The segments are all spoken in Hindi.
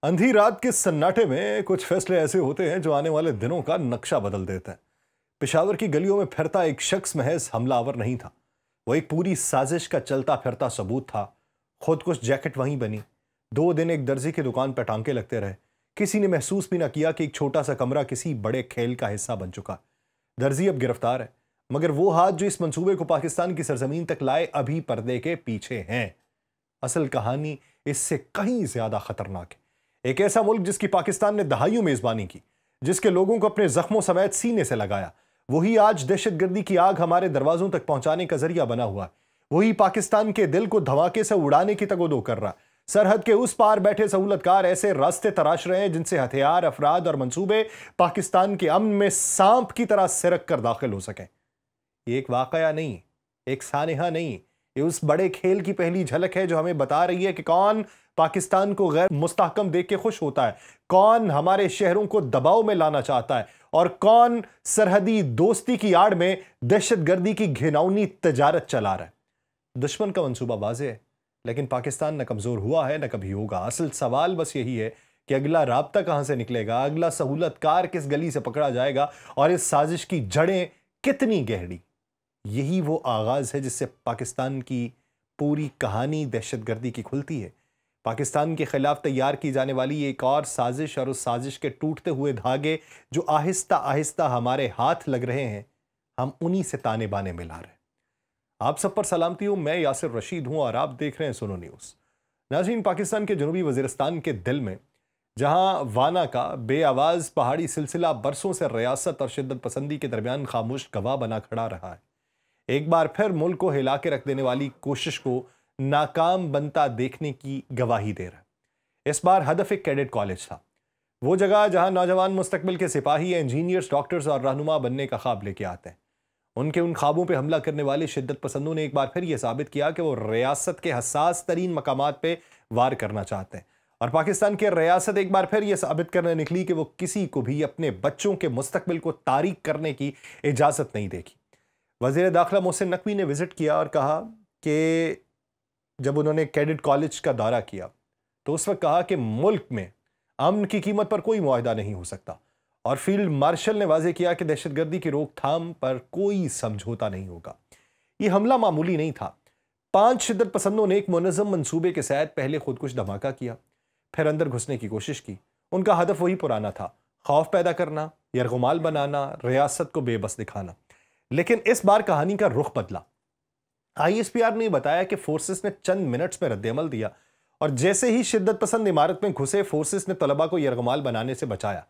अंधी रात के सन्नाटे में कुछ फैसले ऐसे होते हैं जो आने वाले दिनों का नक्शा बदल देते हैं। पेशावर की गलियों में फिरता एक शख्स महज हमलावर नहीं था, वो एक पूरी साजिश का चलता फिरता सबूत था। खुदकुश जैकेट वहीं बनी, 2 दिन एक दर्जी की दुकान पर टांके लगते रहे। किसी ने महसूस भी ना किया कि एक छोटा सा कमरा किसी बड़े खेल का हिस्सा बन चुका। दर्जी अब गिरफ्तार है, मगर वो हाथ जो इस मंसूबे को पाकिस्तान की सरजमीन तक लाए अभी पर्दे के पीछे हैं। असल कहानी इससे कहीं ज्यादा खतरनाक है। एक ऐसा मुल्क जिसकी पाकिस्तान ने दहाइयों मेजबानी की, जिसके लोगों को अपने जख्मों समेत सीने से लगाया, वही आज दहशतगर्दी की आग हमारे दरवाजों तक पहुंचाने का जरिया बना हुआ है। वही पाकिस्तान के दिल को धमाके से उड़ाने की तगोदो कर रहा है। सरहद के उस पार बैठे सहूलतकार ऐसे रास्ते तराश रहे हैं जिनसे हथियार, अफराद और मंसूबे पाकिस्तान के अमन में सांप की तरह सिरक कर दाखिल हो सकें। ये एक वाकया नहीं, एक सानेहा नहीं, ये उस बड़े खेल की पहली झलक है जो हमें बता रही है कि कौन पाकिस्तान को गैर मुस्तहकम देख के खुश होता है, कौन हमारे शहरों को दबाव में लाना चाहता है और कौन सरहदी दोस्ती की आड़ में दहशतगर्दी की घिनौनी तजारत चला रहा है। दुश्मन का मंसूबा वाज़ेह है, लेकिन पाकिस्तान न कमजोर हुआ है न कभी होगा। असल सवाल बस यही है कि अगला राब्ता कहां से निकलेगा, अगला सहूलतकार किस गली से पकड़ा जाएगा और इस साजिश की जड़ें कितनी गहरी। यही वो आगाज है जिससे पाकिस्तान की पूरी कहानी दहशतगर्दी की खुलती है। पाकिस्तान के खिलाफ तैयार की जाने वाली एक और साजिश और उस साजिश के टूटते हुए धागे जो आहिस्ता आहिस्ता हमारे हाथ लग रहे हैं, हम उन्हीं से ताने बाने मिला रहे हैं। आप सब पर सलामती हूं, मैं यासिर रशीद हूं और आप देख रहे हैं सुनो न्यूज़। नाज़रीन, पाकिस्तान के जनूबी वज़ीरिस्तान के दिल में जहां वाना का बेआवाज पहाड़ी सिलसिला बरसों से रियासत और शिद्दत पसंदी के दरमियान खामोश गवाह बना खड़ा रहा है, एक बार फिर मुल्क को हिला के रख देने वाली कोशिश को नाकाम बनता देखने की गवाही दे रहा है। इस बार हदफ एक कैडेट कॉलेज था, वो जगह जहां नौजवान मुस्तकबिल के सिपाही, इंजीनियर्स, डॉक्टर्स और रहनुमा बनने का ख्वाब लेके आते हैं। उनके उन ख्वाबों पे हमला करने वाले शिद्दत पसंदों ने एक बार फिर यह साबित किया कि वो रियासत के हसास तरीन मकामात पे वार करना चाहते हैं और पाकिस्तान की रियासत एक बार फिर यह साबित करने निकली कि वो किसी को भी अपने बच्चों के मुस्तकबिल को तारीक करने की इजाजत नहीं देगी। वज़ीर दाखिला मोहसिन नकवी ने विजिट किया और कहा कि जब उन्होंने कैडेट कॉलेज का दौरा किया तो उस वक्त कहा कि मुल्क में अमन की कीमत पर कोई मुआहदा नहीं हो सकता और फील्ड मार्शल ने वाजे किया कि दहशतगर्दी की रोकथाम पर कोई समझौता नहीं होगा। यह हमला मामूली नहीं था। 5 शिद्दत पसंदों ने एक मुनज़्ज़म मंसूबे के साथ पहले खुदकुश धमाका किया, फिर अंदर घुसने की कोशिश की। उनका हदफ वही पुराना था, खौफ पैदा करना, यरगुमाल बनाना, रियासत को बेबस दिखाना। लेकिन इस बार कहानी का रुख बदला। ISPR ने बताया कि फोर्सेस ने चंद मिनट्स में रद्दअमल दिया और जैसे ही शिद्दत पसंद इमारत में घुसे, फोर्सेस ने तलबा को यरगुमाल बनाने से बचाया।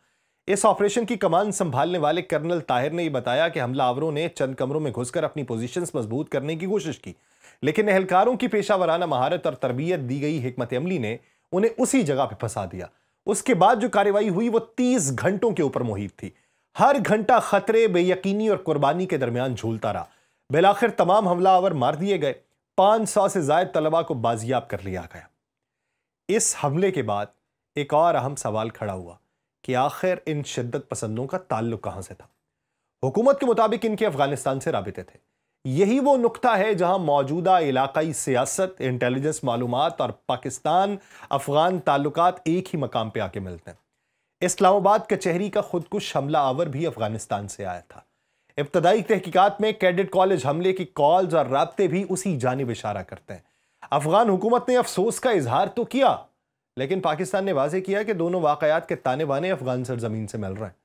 इस ऑपरेशन की कमान संभालने वाले कर्नल ताहिर ने यह बताया कि हमलावरों ने चंद कमरों में घुसकर अपनी पोजीशंस मजबूत करने की कोशिश की, लेकिन एहलकारों की पेशावराना महारत और तरबियत दी गई हिकमत अमली ने उन्हें उसी जगह पर फंसा दिया। उसके बाद जो कार्रवाई हुई वो 30 घंटों के ऊपर मुहित थी। हर घंटा खतरे, बेयकीनी और कुर्बानी के दरमियान झूलता रहा। बिलाखिर तमाम हमलावर मार दिए गए। 500 से ज्यादा तलबा को बाजियाब कर लिया गया। इस हमले के बाद एक और अहम सवाल खड़ा हुआ कि आखिर इन शिद्दत पसंदों का ताल्लुक कहां से था। हुकूमत के मुताबिक इनके अफगानिस्तान से राबिते थे। यही वो नुक्ता है जहां मौजूदा इलाकाई सियासत, इंटेलिजेंस मालूमात और पाकिस्तान अफगान ताल्लुकात एक ही मकाम पे आके मिलते हैं। इस्लामाबाद कचहरी का खुदकुश हमला आवर भी अफगानिस्तान से आया था। इब्तदाई तहकीकात में कैडेट कॉलेज हमले की कॉल्स और राब्ते भी उसी जानिब इशारा करते हैं। अफगान हुकूमत ने अफसोस का इजहार तो किया, लेकिन पाकिस्तान ने वाजे किया कि दोनों वाकयात के ताने बाने अफगान सरजमीन से मिल रहे हैं।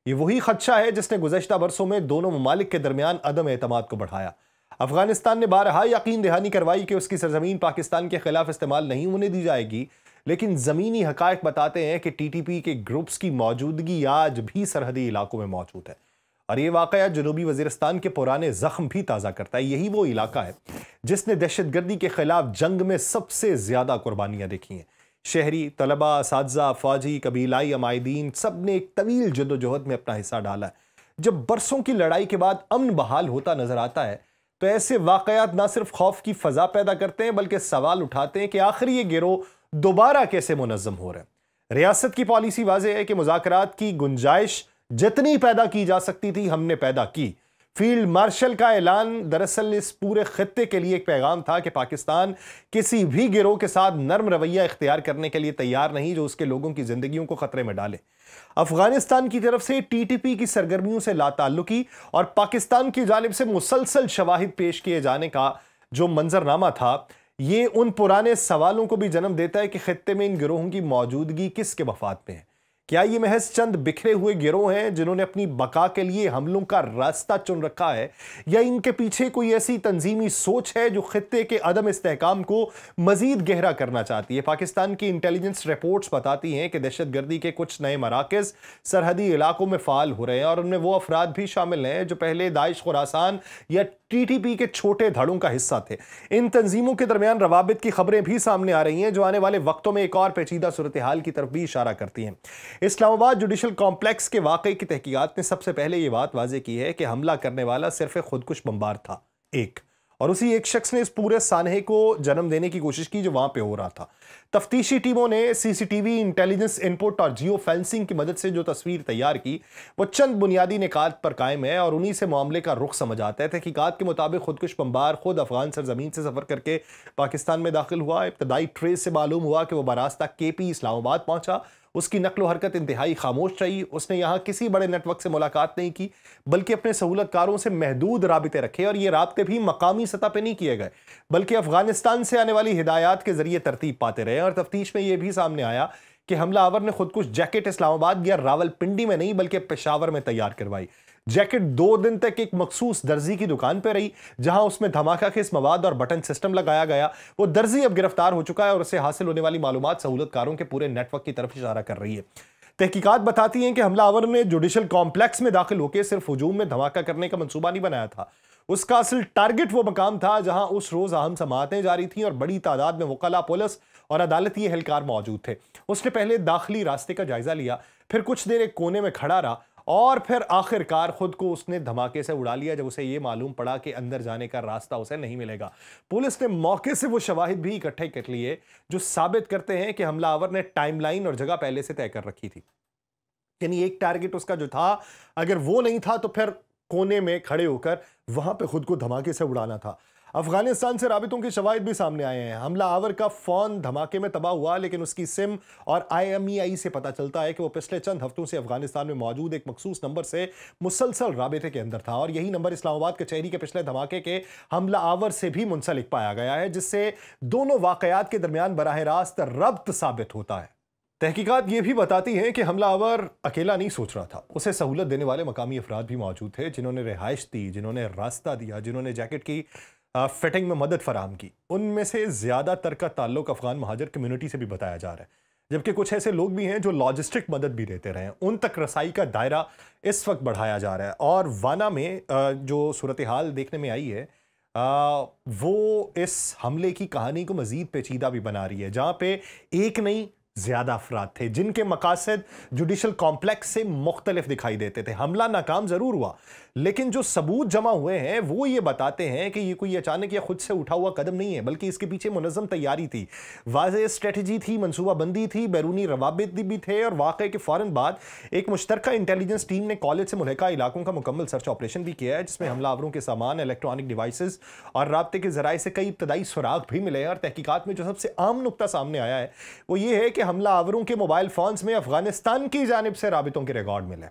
ये वही खदशा है जिसने गुज़श्ता बरसों में दोनों ममालिक के दरमियान अदम एतमाद को बढ़ाया। अफगानिस्तान ने बारहा यकीन दहानी करवाई कि उसकी सरजमीन पाकिस्तान के खिलाफ इस्तेमाल नहीं होने दी जाएगी, लेकिन ज़मीनी हकायक बताते हैं कि TTP के ग्रुप्स की मौजूदगी आज भी सरहदी इलाकों में मौजूद है और ये वाकया जनूबी वज़ीरिस्तान के पुराने ज़ख्म भी ताज़ा करता है। यही वो इलाका है जिसने दहशतगर्दी के खिलाफ जंग में सबसे ज़्यादा कुर्बानियाँ देखी हैं। शहरी, तलबा, असातिज़ा, फ़ौजी, कबीलाई अमायदीन सब ने एक तवील जद्दोजहद में अपना हिस्सा डाला है। जब बरसों की लड़ाई के बाद अमन बहाल होता नजर आता है तो ऐसे वाकयात ना सिर्फ खौफ की फ़ज़ा पैदा करते हैं बल्कि सवाल उठाते हैं कि आखिर ये गिरोह दोबारा कैसे मुनज़्ज़म हो रहे हैं। रियासत की पॉलिसी वाज़ेह है कि मुज़ाकरात की गुंजाइश जितनी पैदा की जा सकती थी हमने पैदा की, फील्ड मार्शल का ऐलान दरअसल इस पूरे खित्ते के लिए एक पैगाम था कि पाकिस्तान किसी भी गिरोह के साथ नर्म रवैया इख्तियार करने के लिए तैयार नहीं जो उसके लोगों की जिंदगियों को खतरे में डाले। अफगानिस्तान की तरफ से टीटीपी की सरगर्मियों से लाताल्लुकी और पाकिस्तान की जानिब से मुसलसल शवाहिद पेश किए जाने का जो मंजरनामा था, ये उन पुराने सवालों को भी जन्म देता है कि खित्ते में इन गिरोहों की मौजूदगी किसके मफाद में है। क्या ये महज चंद बिखरे हुए गिरोह हैं जिन्होंने अपनी बका के लिए हमलों का रास्ता चुन रखा है, या इनके पीछे कोई ऐसी तंजीमी सोच है जो खित्ते के अदम इस्तेहकाम को मजीद गहरा करना चाहती है। पाकिस्तान की इंटेलिजेंस रिपोर्ट्स बताती हैं कि दहशतगर्दी के कुछ नए मराकज़ सरहदी इलाकों में फाल हो रहे हैं और उनमें वो अफराद भी शामिल हैं जो पहले दाइश खुरासान या टीटीपी के छोटे धड़ों का हिस्सा थे। इन तंजीमों के दरमियान रवाबित की खबरें भी सामने आ रही हैं जो आने वाले वक्तों में एक और पेचीदा सूरत हाल की तरफ भी इशारा करती हैं। इस्लामाबाद जुडिशल कॉम्प्लेक्स के वाकई की तहकीकात ने सबसे पहले यह बात वाज़ेह की है कि हमला करने वाला सिर्फ एक खुदकुश बमबार था, और उसी एक शख्स ने इस पूरे सानहे को जन्म देने की कोशिश की जो वहां पे हो रहा था। तफ्तीशी टीमों ने सीसीटीवी, इंटेलिजेंस इनपुट और जियो फेंसिंग की मदद से जो तस्वीर तैयार की वो चंद बुनियादी निकात पर कायम है और उन्हीं से मामले का रुख समझ आता है। तहकीकात के मुताबिक खुदकुश बमबार खुद अफगान सरजमीन से सफर करके पाकिस्तान में दाखिल हुआ। इब्तदाई ट्रेस से मालूम हुआ कि वह बरास्ता केपी इस्लामाबाद पहुंचा। उसकी नकलो हरकत इंतहाई खामोश रही। उसने यहां किसी बड़े नेटवर्क से मुलाकात नहीं की, बल्कि अपने सहूलतकारों से महदूद राबिते रखे, और ये राब्ते भी मकामी सतह पर नहीं किए गए बल्कि अफगानिस्तान से आने वाली हिदायत के जरिए तरतीब पाते रहे। और तफ्तीश में यह भी सामने आया कि हमलावर ने खुदकुश जैकेट इस्लामाबाद या रावलपिंडी में नहीं बल्कि पेशावर में तैयार करवाई। जैकेट 2 दिन तक एक मखसूस दर्जी की दुकान पर रही जहां उसमें धमाका खेस मवाद और बटन सिस्टम लगाया गया। वो दर्जी अब गिरफ्तार हो चुका है और उससे हासिल होने वाली मालूमात सहूलतकारों के पूरे नेटवर्क की तरफ इशारा कर रही है। तहकीकात बताती हैं कि हमलावर ने जुडिशल कॉम्प्लेक्स में दाखिल होकर सिर्फ हुजूम में धमाका करने का मंसूबा नहीं बनाया था। उसका असल टारगेट वो मकाम था जहां उस रोज अहम समाअतें जारी थीं और बड़ी तादाद में वकला, पुलिस और अदालती एहलकार मौजूद थे। उसने पहले दाखिली रास्ते का जायजा लिया, फिर कुछ देर एक कोने में खड़ा रहा और फिर आखिरकार खुद को उसने धमाके से उड़ा लिया जब उसे यह मालूम पड़ा कि अंदर जाने का रास्ता उसे नहीं मिलेगा। पुलिस ने मौके से वो शवाहिद भी इकट्ठे कर लिए जो साबित करते हैं कि हमलावर ने टाइमलाइन और जगह पहले से तय कर रखी थी। यानी एक टारगेट उसका जो था, अगर वो नहीं था तो फिर कोने में खड़े होकर वहां पे खुद को धमाके से उड़ाना था। अफगानिस्तान से राबितों के शवाहिद भी सामने आए हैं। हमलावर का फोन धमाके में तबाह हुआ, लेकिन उसकी सिम और IMEI से पता चलता है कि वो पिछले चंद हफ्तों से अफगानिस्तान में मौजूद एक मखसूस नंबर से मुसलसल राबिते के अंदर था और यही नंबर इस्लामाबाद कचहरी के पिछले धमाके के हमलावर से भी मुंसलिक पाया गया है, जिससे दोनों वाकयात के दरमियान बराह रास्त रब्त साबित होता है। तहकीकात ये भी बताती हैं कि हमलावर अकेला नहीं सोच रहा था। उसे सहूलत देने वाले मकामी अफराद भी मौजूद थे जिन्होंने रिहाइश दी, जिन्होंने रास्ता दिया, जिन्होंने जैकेट की फिटिंग में मदद फराहम की। उनमें से ज़्यादातर का ताल्लुक अफगान महाजर कम्युनिटी से भी बताया जा रहा है, जबकि कुछ ऐसे लोग भी हैं जो लॉजिस्टिक मदद भी देते रहे। उन तक रसाई का दायरा इस वक्त बढ़ाया जा रहा है। और वाना में जो सूरत हाल देखने में आई है वो इस हमले की कहानी को मज़ीद पेचीदा भी बना रही है, जहाँ पे एक नहीं ज्यादा अफराद थे जिनके मकासद जुडिशल कॉम्प्लेक्स से मुख्तलिफ दिखाई देते थे। हमला नाकाम जरूर हुआ, लेकिन जो सबूत जमा हुए हैं वो ये बताते हैं कि ये कोई अचानक या खुद से उठा हुआ कदम नहीं है, बल्कि इसके पीछे मुनज़्ज़म तैयारी थी, वाज़ेह स्ट्रेटजी थी, मनसूबाबंदी थी, बैरूनी रवाबित भी थे। और वाक़े के फौरन बाद एक मुश्तरका इंटेलिजेंस टीम ने कॉलेज से मुल्हिका इलाकों का मुकम्मल सर्च ऑपरेशन भी किया है, जिसमें हमलावरों के सामान, इलेक्ट्रॉनिक डिवाइसेस और राब्ते के जराए से कई इब्तदाई सुराग भी मिले हैं। और तहकीकात में जो सबसे आम नुक्ता सामने आया है वो ये है कि हमलावरों के मोबाइल फोन्स में अफगानिस्तान की जानिब से राबितों के रिकॉर्ड मिले।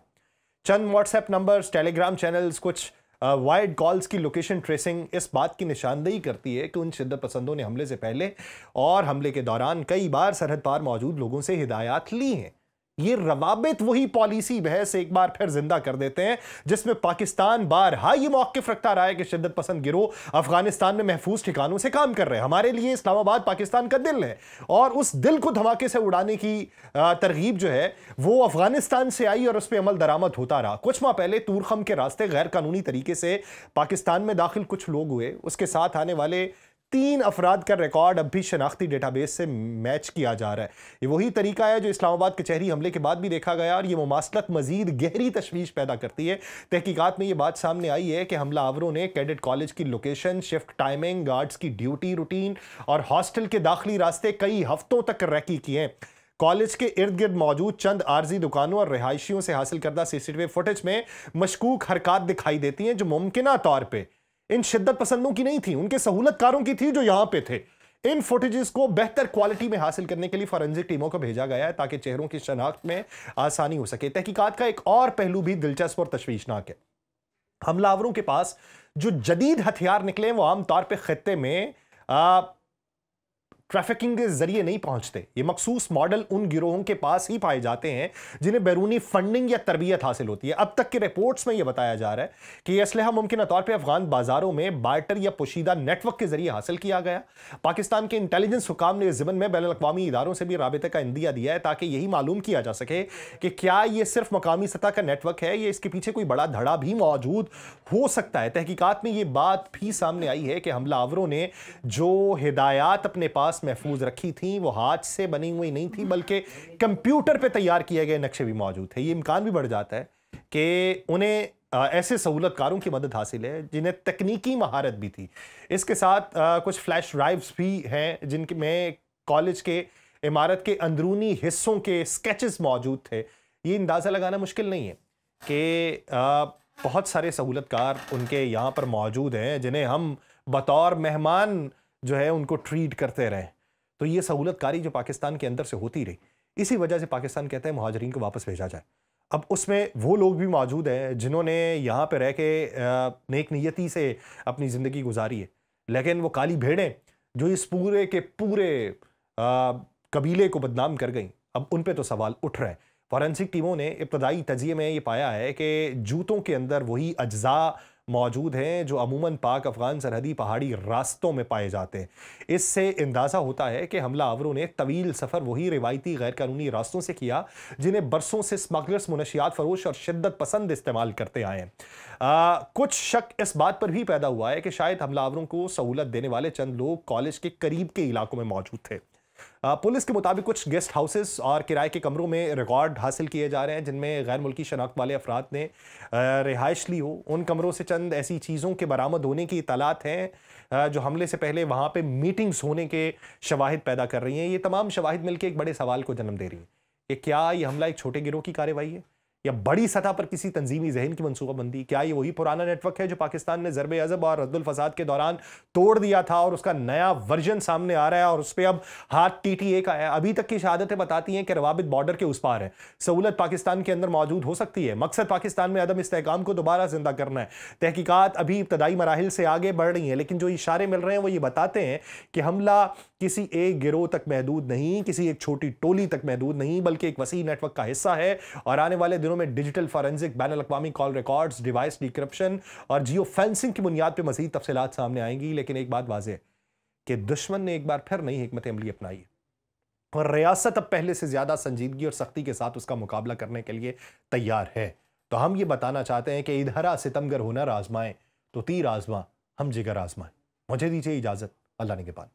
चंद व्हाट्सएप नंबर्स, टेलीग्राम चैनल्स, कुछ वाइड कॉल्स की लोकेशन ट्रेसिंग इस बात की निशानदेही करती है कि उन शिद्दत पसंदों ने हमले से पहले और हमले के दौरान कई बार सरहद पार मौजूद लोगों से हिदायत ली हैं। ये रवाबित वही पॉलिसी बहस एक बार फिर जिंदा कर देते हैं जिसमें पाकिस्तान बारहा ये मौक़िफ़ रखता रहा है कि शिद्दत पसंद गिरोह अफगानिस्तान में महफूज ठिकानों से काम कर रहे हैं। हमारे लिए इस्लामाबाद पाकिस्तान का दिल है और उस दिल को धमाके से उड़ाने की तरगीब जो है वो अफगानिस्तान से आई और उस पर अमल दरामद होता रहा। कुछ माह पहले तूरखम के रास्ते गैर कानूनी तरीके से पाकिस्तान में दाखिल कुछ लोग हुए, उसके साथ आने वाले 3 अफराद का रिकॉर्ड अब भी शनाख्ती डेटाबेस से मैच किया जा रहा है। ये वही तरीका है जो इस्लामाबाद कचहरी हमले के बाद भी देखा गया और ये मुमासलत मजीद गहरी तशवीश पैदा करती है। तहकीकात में ये बात सामने आई है कि हमलावरों ने कैडेट कॉलेज की लोकेशन, शिफ्ट टाइमिंग, गार्ड्स की ड्यूटी रूटीन और हॉस्टल के दाखिली रास्ते कई हफ्तों तक रैकी किए हैं। कॉलेज के इर्द गिर्द मौजूद चंद आरजी दुकानों और रिहायशियों से हासिल करदा सीसीटीवी फुटेज में मशकूक हरकत दिखाई देती हैं जो मुमकिना तौर पे इन शिद्दत पसंदों की नहीं थी, उनके सहूलतकारों की थी जो यहां पे थे। इन फुटेजेस को बेहतर क्वालिटी में हासिल करने के लिए फॉरेंसिक टीमों को भेजा गया है ताकि चेहरों की शनाख्त में आसानी हो सके। तहकीकात का एक और पहलू भी दिलचस्प और तशवीशनाक है। हमलावरों के पास जो जदीद हथियार निकले वो आमतौर पर खित्ते में ट्रैफिकिंग के जरिए नहीं पहुंचते। ये मखसूस मॉडल उन गिरोहों के पास ही पाए जाते हैं जिन्हें बैरूनी फंडिंग या तरबियत हासिल होती है। अब तक के रिपोर्ट्स में यह बताया जा रहा है कि यह असलहा मुमकिन तौर पर अफगान बाजारों में बार्टर या पोशीदा नेटवर्क के जरिए हासिल किया गया। पाकिस्तान के इंटेलिजेंस हुकाम ने इस ज़िमन में बैनुल अक़वामी इदारों से भी राबिते का इंदिया दिया है ताकि यही मालूम किया जा सके कि क्या यह सिर्फ मकामी सतह का नेटवर्क है या इसके पीछे कोई बड़ा धड़ा भी मौजूद हो सकता है। तहकीकात में यह बात भी सामने आई है कि हमलावरों ने जो हिदायत अपने पास महफूज रखी थी वो हाथ से बनी हुई नहीं थी बल्कि कंप्यूटर पे तैयार किए गए नक्शे भी मौजूद थे। ये इम्कान भी बढ़ जाता है कि उन्हें ऐसे सहूलतकारों की मदद हासिल है जिन्हें तकनीकी महारत भी थी। इसके साथ कुछ फ्लैश ड्राइव्स भी हैं जिनमें कॉलेज के इमारत के अंदरूनी हिस्सों के स्केचेस मौजूद थे। ये अंदाज़ा लगाना मुश्किल नहीं है कि बहुत सारे सहूलतकार उनके यहाँ पर मौजूद हैं जिन्हें हम बतौर मेहमान जो है उनको ट्रीट करते रहे। तो ये सहूलतकारी जो पाकिस्तान के अंदर से होती रही, इसी वजह से पाकिस्तान कहता है मुहाजिरीन को वापस भेजा जाए। अब उसमें वो लोग भी मौजूद हैं जिन्होंने यहाँ पे रह के नेक नियति से अपनी ज़िंदगी गुजारी है, लेकिन वो काली भेड़ें जो इस पूरे के पूरे कबीले को बदनाम कर गई, अब उन पे तो सवाल उठ रहे हैं। फॉरेंसिक टीमों ने इब्तदाई तजिए में ये पाया है कि जूतों के अंदर वही अज्जा मौजूद हैं जो अमूमन पाक अफगान सरहदी पहाड़ी रास्तों में पाए जाते हैं। इससे अंदाज़ा होता है कि हमलावरों ने तवील सफ़र वही रिवायती गैर कानूनी रास्तों से किया जिन्हें बरसों से स्मगलर्स, मुनशियात फरोश और शिद्दत पसंद इस्तेमाल करते आए हैं। कुछ शक इस बात पर भी पैदा हुआ है कि शायद हमलावरों को सहूलत देने वाले चंद लोग कॉलेज के करीब के इलाकों में मौजूद थे। पुलिस के मुताबिक कुछ गेस्ट हाउसेस और किराए के कमरों में रिकॉर्ड हासिल किए जा रहे हैं जिनमें गैर मुल्की शनाख्त वाले अफराद ने रिहाइश ली हो। उन कमरों से चंद ऐसी चीज़ों के बरामद होने की इतालात हैं जो हमले से पहले वहाँ पे मीटिंग्स होने के शवाहिद पैदा कर रही हैं। ये तमाम शवाहिद मिलकर एक बड़े सवाल को जन्म दे रही हैं कि क्या ये हमला एक छोटे गिरोह की कार्रवाई है या बड़ी सतह पर किसी तंजीमी जहन की मनसूबाबंदी? क्या ये वही पुराना नेटवर्क है जो पाकिस्तान ने ज़रबे अज़ब और रद्दुल फसाद के दौरान तोड़ दिया था और उसका नया वर्जन सामने आ रहा है और उस पर अब हाथ टीटीए का है? अभी तक की शहादतें बताती हैं कि रवाबित बॉर्डर के उस पार है। सहूलत पाकिस्तान के अंदर मौजूद हो सकती है, मकसद पाकिस्तान में अदम इस्तेहकाम को दोबारा जिंदा करना है। तहकीकात अभी इब्तदाई मराहिल से आगे बढ़ रही हैं, लेकिन जो इशारे मिल रहे हैं वो ये बताते हैं कि हमला किसी एक गिरोह तक महदूद नहीं, किसी एक छोटी टोली तक महदूद नहीं, बल्कि एक वसी नेटवर्क का हिस्सा है। और आने वाले दिनों में डिजिटल फॉरेंसिक, बैनुल अक़वामी कॉल रिकॉर्ड्स, डिवाइस डिक्रिप्शन और जियो फेंसिंग की बुनियाद पर मज़ीद तफसीलात सामने आएंगी। लेकिन एक बात वाज़ेह है कि दुश्मन ने एक बार फिर नई हिकमत अमली अपनाई है और रियासत अब पहले से ज़्यादा संजीदगी और सख्ती के साथ उसका मुकाबला करने के लिए तैयार है। तो हम ये बताना चाहते हैं कि इधरा सितमगर हुनर आजमाएं तो तीर आजमा हम जिगर आजमाएं। मुझे दीजिए इजाज़त, अल्लाह निगहबान।